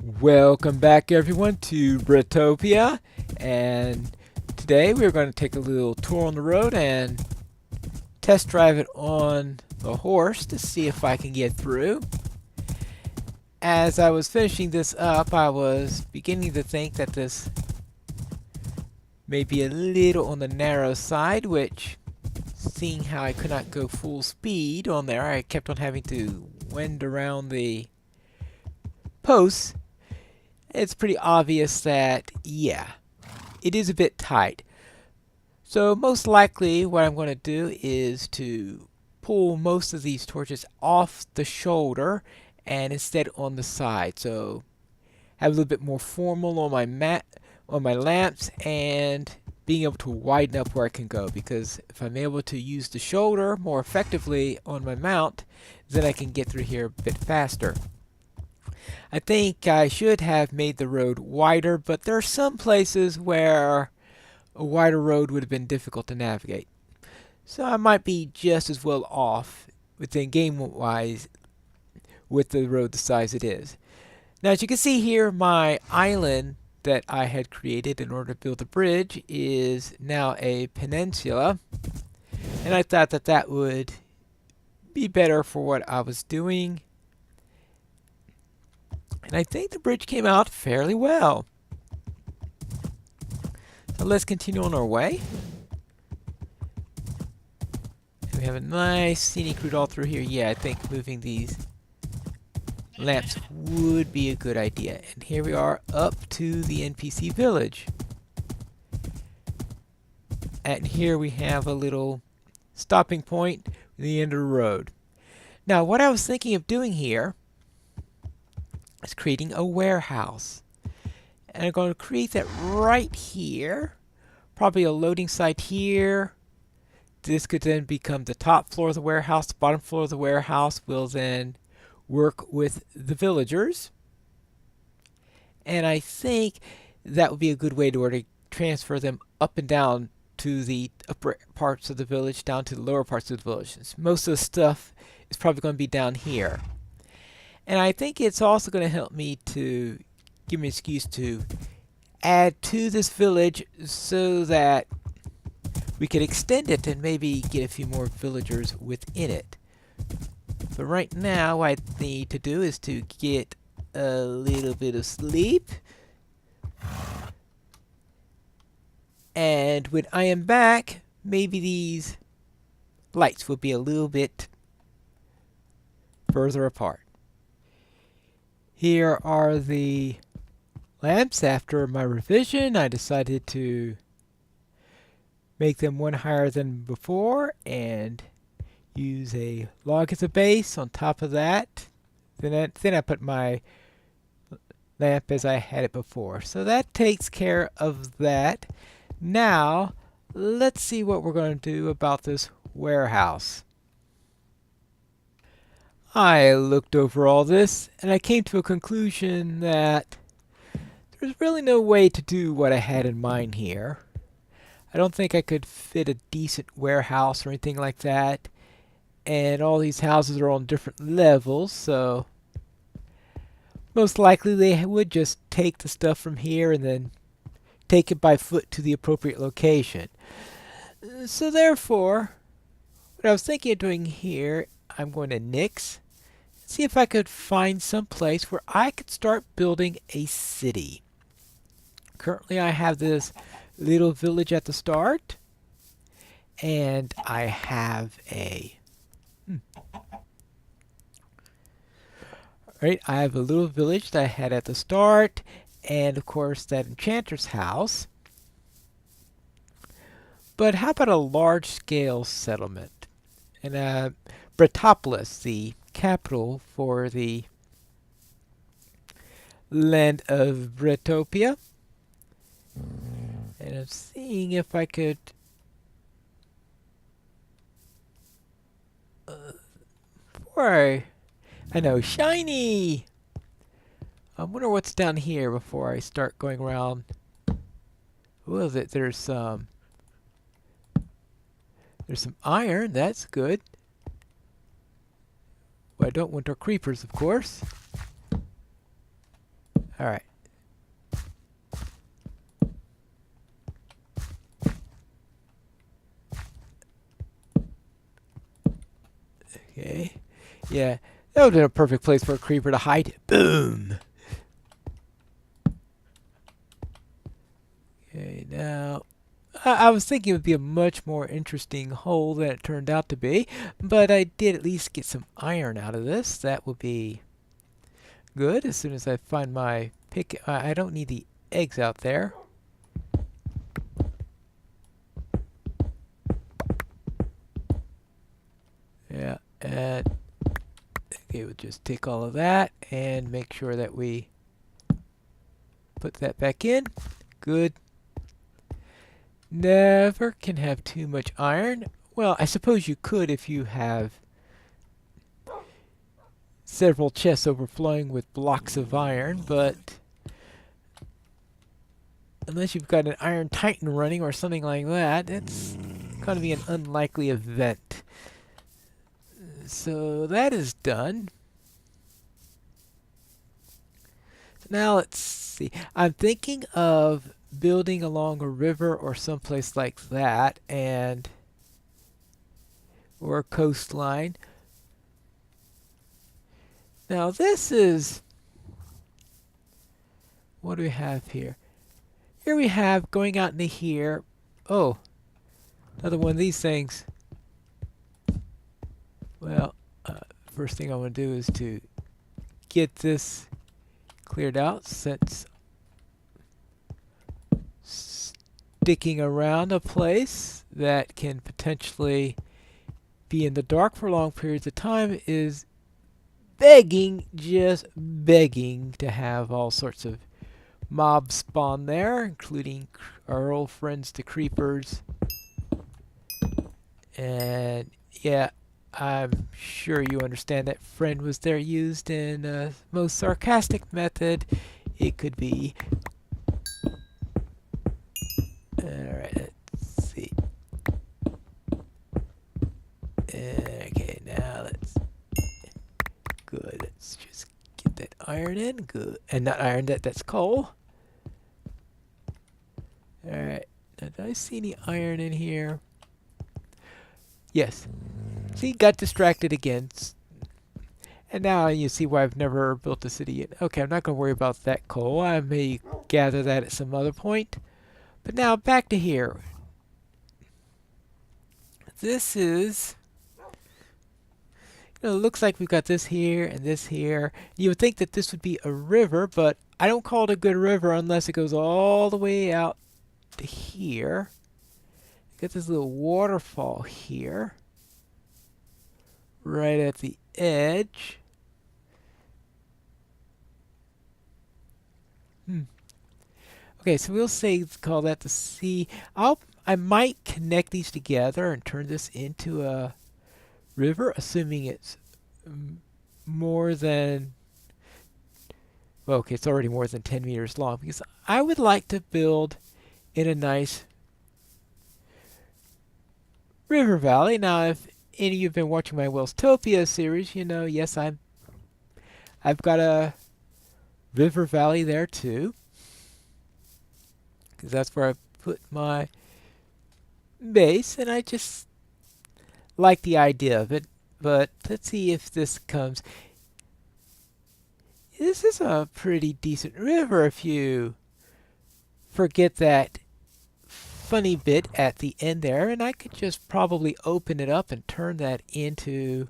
Welcome back everyone to Bretopia, and today we're going to take a little tour on the road and test drive it on the horse to see if I can get through. As I was finishing this up, I was beginning to think that this may be a little on the narrow side, which, seeing how I could not go full speed on there, I kept on having to wend around the posts. It's pretty obvious that, yeah, it is a bit tight. So most likely what I'm going to do is to pull most of these torches off the shoulder and instead on the side. So have a little bit more formal on my lamps, and being able to widen up where I can go, because if I'm able to use the shoulder more effectively on my mount, then I can get through here a bit faster. I think I should have made the road wider, but there are some places where a wider road would have been difficult to navigate. So I might be just as well off within game-wise with the road the size it is. Now, as you can see here, my island that I had created in order to build the bridge is now a peninsula, and I thought that that would be better for what I was doing. And I think the bridge came out fairly well. So let's continue on our way. And we have a nice scenic route all through here. Yeah, I think moving these lamps would be a good idea. And here we are up to the NPC village. And here we have a little stopping point at the end of the road. Now, what I was thinking of doing here is creating a warehouse. And I'm going to create that right here. Probably a loading site here. This could then become the top floor of the warehouse. The bottom floor of the warehouse will then work with the villagers. And I think that would be a good way to transfer them up and down to the upper parts of the village, down to the lower parts of the village. Most of the stuff is probably going to be down here. And I think it's also going to help me to give me an excuse to add to this village so that we could extend it and maybe get a few more villagers within it. But right now, what I need to do is to get a little bit of sleep. And when I am back, maybe these lights will be a little bit further apart. Here are the lamps. After my revision, I decided to make them one higher than before and use a log as a base on top of that. Then I put my lamp as I had it before. So that takes care of that. Now, let's see what we're going to do about this warehouse. I looked over all this, and I came to a conclusion that there's really no way to do what I had in mind here. I don't think I could fit a decent warehouse or anything like that, and all these houses are on different levels, so most likely they would just take the stuff from here and then take it by foot to the appropriate location. So therefore, what I was thinking of doing here, I'm going to nix. See if I could find some place where I could start building a city. Currently I have this little village at the start, and I have a I have a little village that I had at the start, and of course that enchanter's house. But how about a large scale settlement? And Bretopolis, the capital for the land of Bretopia. And I'm seeing if I could I know, shiny! I wonder what's down here before I start going around. Well, there's some iron, that's good. Well, I don't want our creepers, of course. All right. Okay. Yeah, that would have been a perfect place for a creeper to hide. Boom. Okay, now I was thinking it would be a much more interesting hole than it turned out to be, but I did at least get some iron out of this. That will be good as soon as I find my pick. I don't need the eggs out there. Yeah, and okay, we'll just take all of that and make sure that we put that back in. Good. Never can have too much iron. Well, I suppose you could if you have several chests overflowing with blocks of iron, but unless you've got an Iron Titan running or something like that, it's going to be an unlikely event. So that is done. So now let's see. I'm thinking of building along a river or someplace like that, and or a coastline. Now this is, what do we have here? Here we have going out into here. Oh, another one of these things. Well, first thing I want to do is to get this cleared out, since sticking around a place that can potentially be in the dark for long periods of time is begging, just begging to have all sorts of mobs spawn there, including our old friends the creepers. And yeah, I'm sure you understand that friend was there used in a most sarcastic method it could be. Alright, let's see. Okay, now let's... Good, let's just get that iron in. Good. And not iron, that's coal. Alright, now did I see any iron in here? Yes. See, got distracted again. And now you see why I've never built a city yet. Okay, I'm not going to worry about that coal. I may gather that at some other point. But now back to here. This is... it looks like we've got this here and this here. You would think that this would be a river, but I don't call it a good river unless it goes all the way out to here. Got this little waterfall here, right at the edge. Okay, so we'll say call that the sea. I might connect these together and turn this into a river, assuming it's more than, well, okay, it's already more than 10 meters long, because I would like to build in a nice river valley. Now, if any of you have been watching my Bretopia series, you know, yes, I've got a river valley there too, because that's where I put my base, and I just like the idea of it. But let's see if this comes. This is a pretty decent river if you forget that funny bit at the end there, and I could just probably open it up and turn that into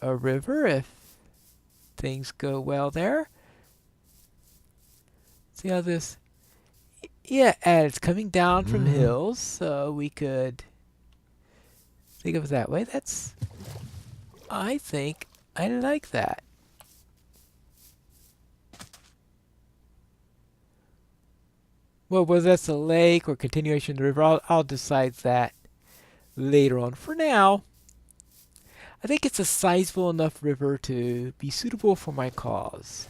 a river if things go well there. See how this... yeah, and it's coming down from hills, so we could think of it that way. That's... I think I like that. Well, whether that's a lake or continuation of the river, I'll decide that later on. For now, I think it's a sizable enough river to be suitable for my cause.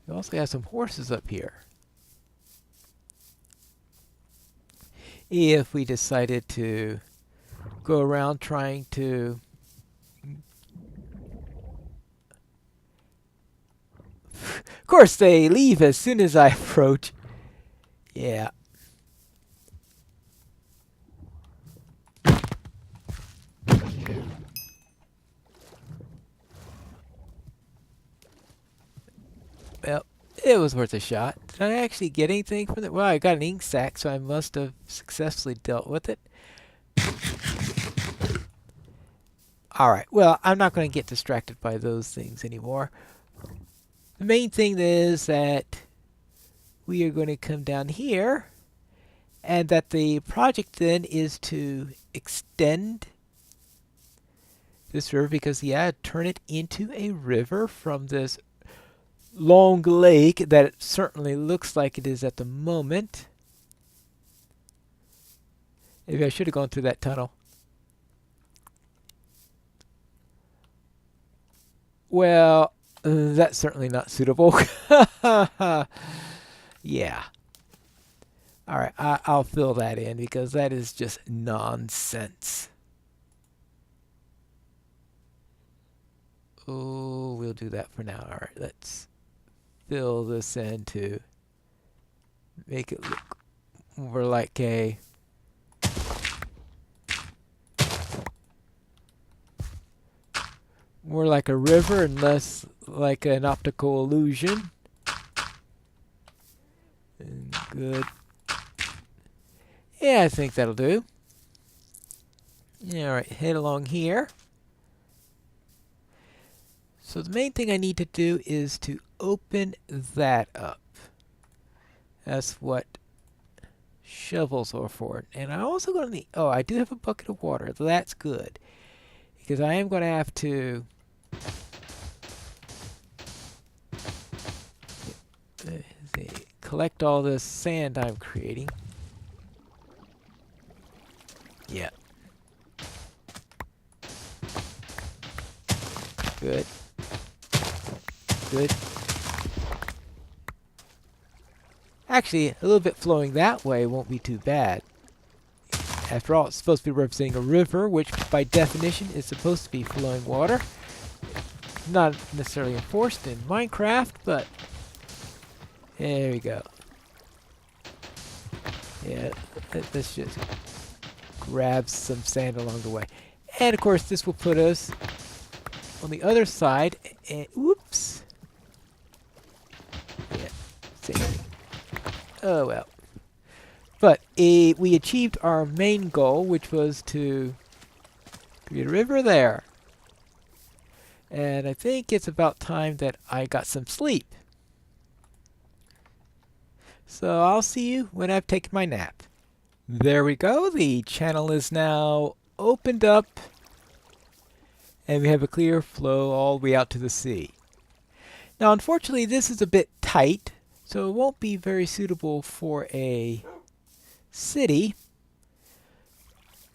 We also have some horses up here. If we decided to go around trying to course, they leave as soon as I approach. Yeah. Well, it was worth a shot. Did I actually get anything from it? Well, I got an ink sac, so I must have successfully dealt with it. Alright, well, I'm not going to get distracted by those things anymore. The main thing is that we are going to come down here, and that the project then is to extend this river, because, yeah, turn it into a river from this long lake that it certainly looks like it is at the moment. Maybe I should have gone through that tunnel. Well, that's certainly not suitable. Yeah. Alright, I'll fill that in because that is just nonsense. Oh, we'll do that for now. Alright, let's fill this in to make it look more like a river and less like an optical illusion. And good. Yeah, I think that'll do. Alright, head along here. So the main thing I need to do is to open that up. That's what shovels are for. And I'm also going to need... Oh, I do have a bucket of water. So that's good. Because I am going to have to... collect all this sand I'm creating. Yeah. Good. Good. Actually, a little bit flowing that way won't be too bad. After all, it's supposed to be representing a river, which by definition is supposed to be flowing water. Not necessarily enforced in Minecraft, but there we go. Yeah, let's just grab some sand along the way. And of course, this will put us on the other side. And whoops. Yeah, same thing. Oh well. But we achieved our main goal, which was to create a river there. And I think it's about time that I got some sleep. So I'll see you when I've taken my nap. There we go. The channel is now opened up. And we have a clear flow all the way out to the sea. Now, unfortunately, this is a bit tight, so it won't be very suitable for a city.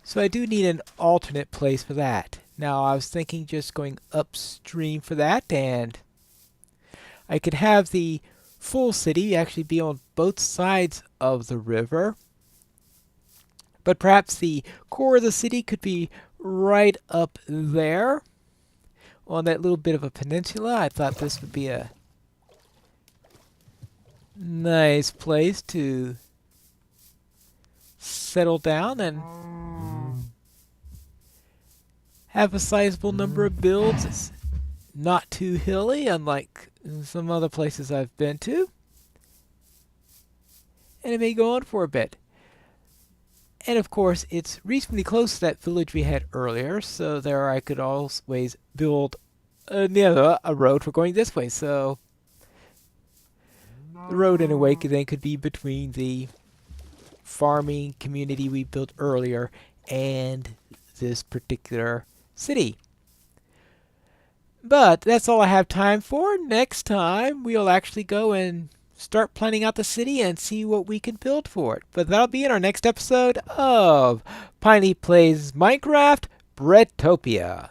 So I do need an alternate place for that. Now, I was thinking just going upstream for that, and I could have the full city actually be on both sides of the river. But perhaps the core of the city could be right up there on that little bit of a peninsula. I thought this would be a nice place to settle down and have a sizable number of builds. It's not too hilly, unlike some other places I've been to. And it may go on for a bit. And of course, it's reasonably close to that village we had earlier, so there I could always build a road for going this way. So the road in a way could be between the farming community we built earlier and this particular city. But that's all I have time for. Next time, we'll actually go and start planning out the city and see what we can build for it. But that'll be in our next episode of Pineleaf Plays Minecraft Bretopia.